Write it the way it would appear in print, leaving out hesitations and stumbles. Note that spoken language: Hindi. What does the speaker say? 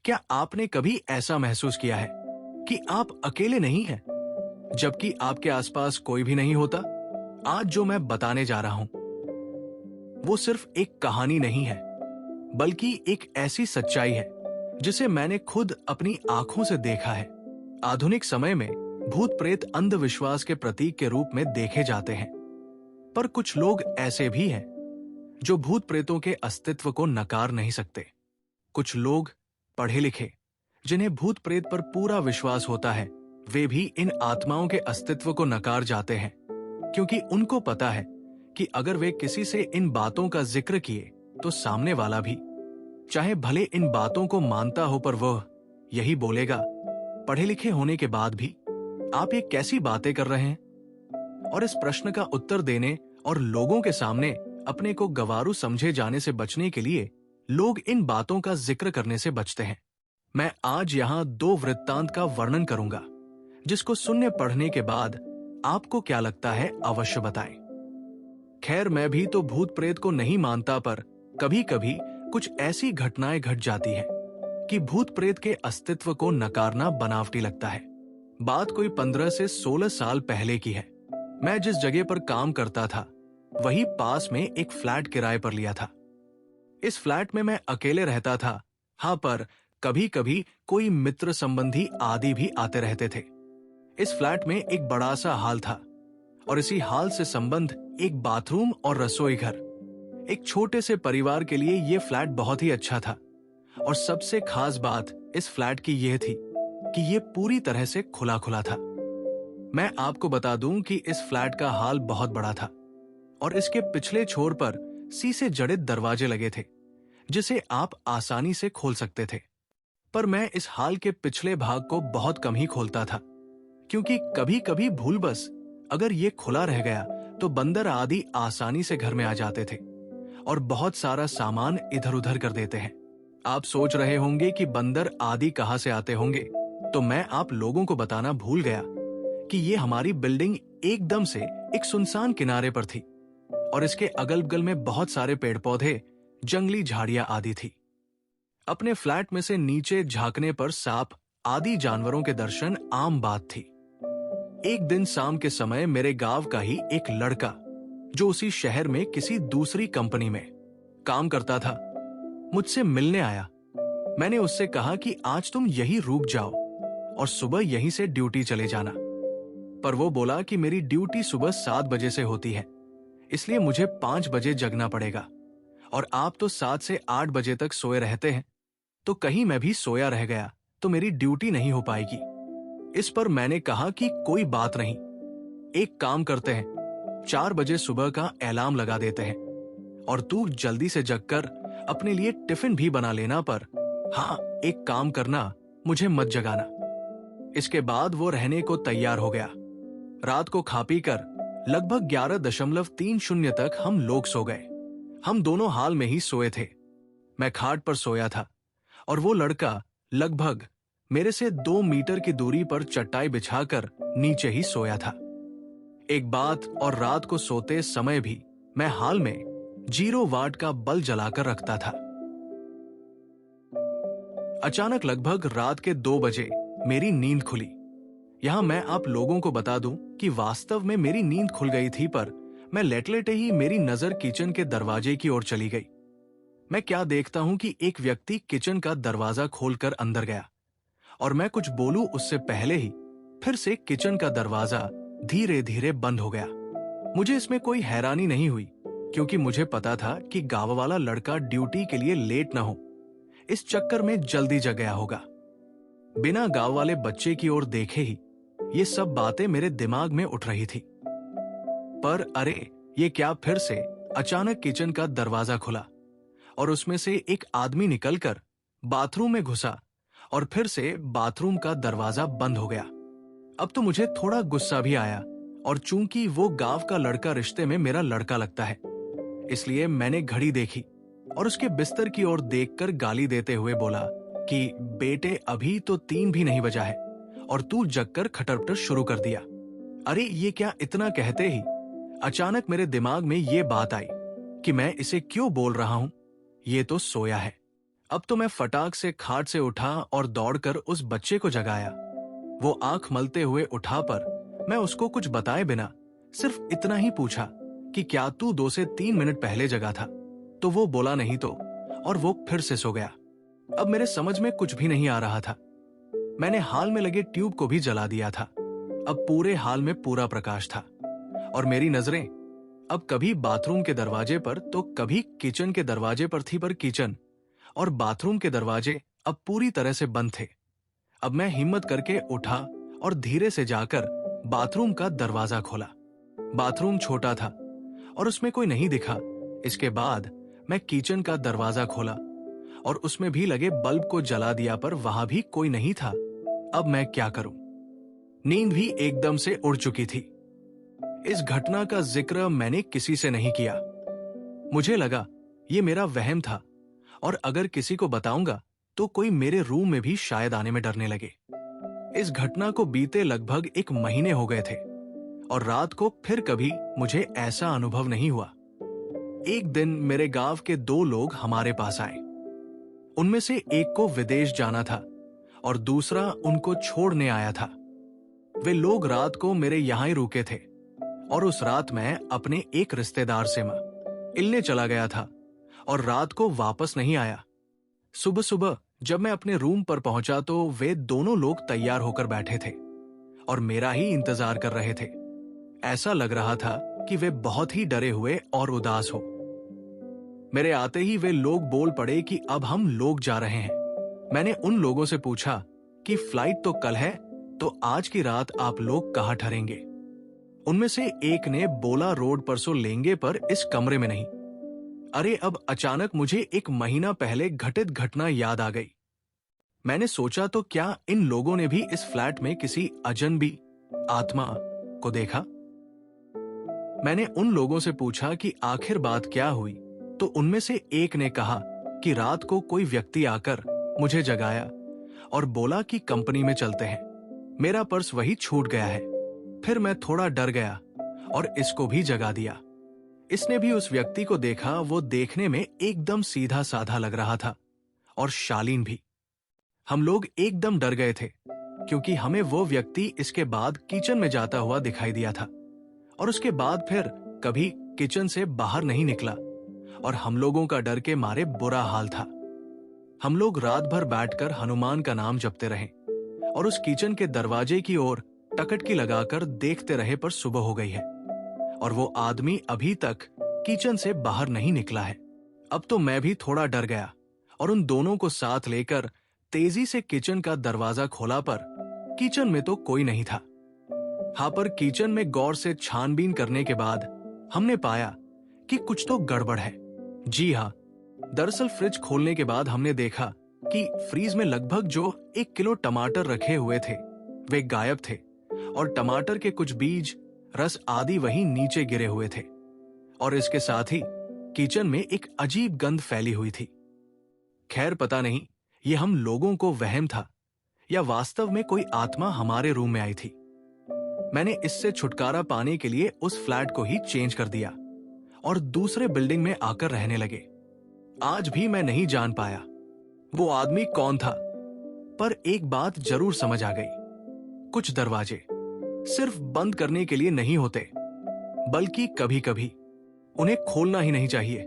क्या आपने कभी ऐसा महसूस किया है कि आप अकेले नहीं हैं, जबकि आपके आसपास कोई भी नहीं होता? आज जो मैं बताने जा रहा हूं, वो सिर्फ एक कहानी नहीं है, बल्कि एक ऐसी सच्चाई है जिसे मैंने खुद अपनी आंखों से देखा है। आधुनिक समय में भूत प्रेत अंधविश्वास के प्रतीक के रूप में देखे जाते हैं, पर कुछ लोग ऐसे भी हैं जो भूत प्रेतों के अस्तित्व को नकार नहीं सकते। कुछ लोग पढ़े लिखे, जिन्हें भूत प्रेत पर पूरा विश्वास होता है, वे भी इन आत्माओं के अस्तित्व को नकार जाते हैं, क्योंकि उनको पता है कि अगर वे किसी से इन बातों का जिक्र किए तो सामने वाला भी, चाहे भले इन बातों को मानता हो, पर वह यही बोलेगा। पढ़े लिखे होने के बाद भी आप ये कैसी बातें कर रहे हैं? और इस प्रश्न का उत्तर देने और लोगों के सामने अपने को गंवारू समझे जाने से बचने के लिए लोग इन बातों का जिक्र करने से बचते हैं। मैं आज यहाँ 2 वृत्तांत का वर्णन करूंगा, जिसको सुनने पढ़ने के बाद आपको क्या लगता है अवश्य बताएं। खैर, मैं भी तो भूत प्रेत को नहीं मानता, पर कभी कभी कुछ ऐसी घटनाएं घट जाती है कि भूत प्रेत के अस्तित्व को नकारना बनावटी लगता है। बात कोई 15 से 16 साल पहले की है। मैं जिस जगह पर काम करता था, वही पास में एक फ्लैट किराए पर लिया था। इस फ्लैट में मैं अकेले रहता था, हाँ, पर कभी कभी कोई मित्र संबंधी आदि भी आते रहते थे। इस फ्लैट में एक बड़ा सा हॉल था और इसी हॉल से संबंध एक बाथरूम और रसोई घर। एक छोटे से परिवार के लिए यह फ्लैट बहुत ही अच्छा था, और सबसे खास बात इस फ्लैट की यह थी कि यह पूरी तरह से खुला खुला था। मैं आपको बता दूं कि इस फ्लैट का हॉल बहुत बड़ा था और इसके पिछले छोर पर शीशे जड़ित दरवाजे लगे थे, जिसे आप आसानी से खोल सकते थे। पर मैं इस हॉल के पिछले भाग को बहुत कम ही खोलता था, क्योंकि कभी कभी भूलवश अगर ये खुला रह गया तो बंदर आदि आसानी से घर में आ जाते थे और बहुत सारा सामान इधर उधर कर देते हैं। आप सोच रहे होंगे कि बंदर आदि कहां से आते होंगे, तो मैं आप लोगों को बताना भूल गया कि ये हमारी बिल्डिंग एकदम से एक सुनसान किनारे पर थी और इसके अगल बगल में बहुत सारे पेड़ पौधे, जंगली झाड़ियां आदि थी। अपने फ्लैट में से नीचे झांकने पर सांप आदि जानवरों के दर्शन आम बात थी। एक दिन शाम के समय मेरे गांव का ही एक लड़का, जो उसी शहर में किसी दूसरी कंपनी में काम करता था, मुझसे मिलने आया। मैंने उससे कहा कि आज तुम यहीं रुक जाओ और सुबह यहीं से ड्यूटी चले जाना। पर वो बोला कि मेरी ड्यूटी सुबह 7 बजे से होती है, इसलिए मुझे 5 बजे जगना पड़ेगा, और आप तो 7 से 8 बजे तक सोए रहते हैं, तो कहीं मैं भी सोया रह गया तो मेरी ड्यूटी नहीं हो पाएगी। इस पर मैंने कहा कि कोई बात नहीं, एक काम करते हैं, 4 बजे सुबह का अलार्म लगा देते हैं और तू जल्दी से जगकर अपने लिए टिफिन भी बना लेना, पर हाँ, एक काम करना, मुझे मत जगाना। इसके बाद वो रहने को तैयार हो गया। रात को खा पी कर लगभग 11.30 तक हम लोग सो गए। हम दोनों हाल में ही सोए थे। मैं खाट पर सोया था और वो लड़का लगभग मेरे से 2 मीटर की दूरी पर चटाई बिछाकर नीचे ही सोया था। एक बात और, रात को सोते समय भी मैं हाल में 0 वाट का बल्ब जलाकर रखता था। अचानक लगभग रात के 2 बजे मेरी नींद खुली। यहां मैं आप लोगों को बता दूं कि वास्तव में मेरी नींद खुल गई थी, पर मैं लेटे-लेटे ही मेरी नजर किचन के दरवाजे की ओर चली गई। मैं क्या देखता हूं कि एक व्यक्ति किचन का दरवाजा खोलकर अंदर गया और मैं कुछ बोलूं उससे पहले ही फिर से किचन का दरवाजा धीरे धीरे बंद हो गया। मुझे इसमें कोई हैरानी नहीं हुई, क्योंकि मुझे पता था कि गांव वाला लड़का ड्यूटी के लिए लेट न हो, इस चक्कर में जल्दी जग गया होगा। बिना गांव वाले बच्चे की ओर देखे ही ये सब बातें मेरे दिमाग में उठ रही थी। पर अरे, ये क्या, फिर से अचानक किचन का दरवाजा खुला और उसमें से एक आदमी निकलकर बाथरूम में घुसा और फिर से बाथरूम का दरवाजा बंद हो गया। अब तो मुझे थोड़ा गुस्सा भी आया, और चूंकि वो गांव का लड़का रिश्ते में मेरा लड़का लगता है, इसलिए मैंने घड़ी देखी और उसके बिस्तर की ओर देखकर गाली देते हुए बोला कि बेटे, अभी तो 3 भी नहीं बजा है और तू जगकर खटरपटर शुरू कर दिया। अरे ये क्या! इतना कहते ही अचानक मेरे दिमाग में ये बात आई कि मैं इसे क्यों बोल रहा हूं, ये तो सोया है। अब तो मैं फटाक से खाट से उठा और दौड़कर उस बच्चे को जगाया। वो आंख मलते हुए उठा पर मैं उसको कुछ बताए बिना सिर्फ इतना ही पूछा कि क्या तू 2 से 3 मिनट पहले जगा था? तो वो बोला नहीं तो, और वो फिर से सो गया। अब मेरे समझ में कुछ भी नहीं आ रहा था। मैंने हाल में लगे ट्यूब को भी जला दिया था। अब पूरे हाल में पूरा प्रकाश था और मेरी नजरें अब कभी बाथरूम के दरवाजे पर तो कभी किचन के दरवाजे पर थी, पर किचन और बाथरूम के दरवाजे अब पूरी तरह से बंद थे। अब मैं हिम्मत करके उठा और धीरे से जाकर बाथरूम का दरवाजा खोला। बाथरूम छोटा था और उसमें कोई नहीं दिखा। इसके बाद मैं किचन का दरवाजा खोला और उसमें भी लगे बल्ब को जला दिया, पर वहां भी कोई नहीं था। अब मैं क्या करूं? नींद भी एकदम से उड़ चुकी थी। इस घटना का जिक्र मैंने किसी से नहीं किया। मुझे लगा ये मेरा वहम था और अगर किसी को बताऊंगा तो कोई मेरे रूम में भी शायद आने में डरने लगे। इस घटना को बीते लगभग 1 महीने हो गए थे और रात को फिर कभी मुझे ऐसा अनुभव नहीं हुआ। एक दिन मेरे गांव के 2 लोग हमारे पास आए। उनमें से एक को विदेश जाना था और दूसरा उनको छोड़ने आया था। वे लोग रात को मेरे यहां ही रुके थे और उस रात मैं अपने एक रिश्तेदार से मिलने चला गया था और रात को वापस नहीं आया। सुबह सुबह जब मैं अपने रूम पर पहुंचा तो वे दोनों लोग तैयार होकर बैठे थे और मेरा ही इंतजार कर रहे थे। ऐसा लग रहा था कि वे बहुत ही डरे हुए और उदास हो। मेरे आते ही वे लोग बोल पड़े कि अब हम लोग जा रहे हैं। मैंने उन लोगों से पूछा कि फ्लाइट तो कल है, तो आज की रात आप लोग कहां ठहरेंगे? उनमें से एक ने बोला रोड परसों लेंगे, पर इस कमरे में नहीं। अरे अब अचानक मुझे 1 महीना पहले घटित घटना याद आ गई। मैंने सोचा तो क्या इन लोगों ने भी इस फ्लैट में किसी अजनबी आत्मा को देखा? मैंने उन लोगों से पूछा कि आखिर बात क्या हुई, तो उनमें से एक ने कहा कि रात को कोई व्यक्ति आकर मुझे जगाया और बोला कि कंपनी में चलते हैं। मेरा पर्स वही छूट गया है। फिर मैं थोड़ा डर गया और इसको भी जगा दिया। इसने भी उस व्यक्ति को देखा। वो देखने में एकदम सीधा साधा लग रहा था और शालीन भी। हम लोग एकदम डर गए थे क्योंकि हमें वो व्यक्ति इसके बाद किचन में जाता हुआ दिखाई दिया था और उसके बाद फिर कभी किचन से बाहर नहीं निकला और हम लोगों का डर के मारे बुरा हाल था। हम लोग रात भर बैठकर हनुमान का नाम जपते रहे और उस किचन के दरवाजे की ओर टकटकी लगाकर देखते रहे, पर सुबह हो गई है और वो आदमी अभी तक किचन से बाहर नहीं निकला है। अब तो मैं भी थोड़ा डर गया और उन दोनों को साथ लेकर तेजी से किचन का दरवाजा खोला, पर किचन में तो कोई नहीं था। हाँ, पर किचन में गौर से छानबीन करने के बाद हमने पाया कि कुछ तो गड़बड़ है। जी हाँ, दरअसल फ्रिज खोलने के बाद हमने देखा कि फ्रीज में लगभग जो 1 किलो टमाटर रखे हुए थे वे गायब थे और टमाटर के कुछ बीज, रस आदि वहीं नीचे गिरे हुए थे और इसके साथ ही किचन में एक अजीब गंध फैली हुई थी। खैर पता नहीं ये हम लोगों को वहम था या वास्तव में कोई आत्मा हमारे रूम में आई थी। मैंने इससे छुटकारा पाने के लिए उस फ्लैट को ही चेंज कर दिया और दूसरे बिल्डिंग में आकर रहने लगे। आज भी मैं नहीं जान पाया वो आदमी कौन था, पर एक बात जरूर समझ आ गई। कुछ दरवाजे सिर्फ बंद करने के लिए नहीं होते, बल्कि कभी कभी उन्हें खोलना ही नहीं चाहिए।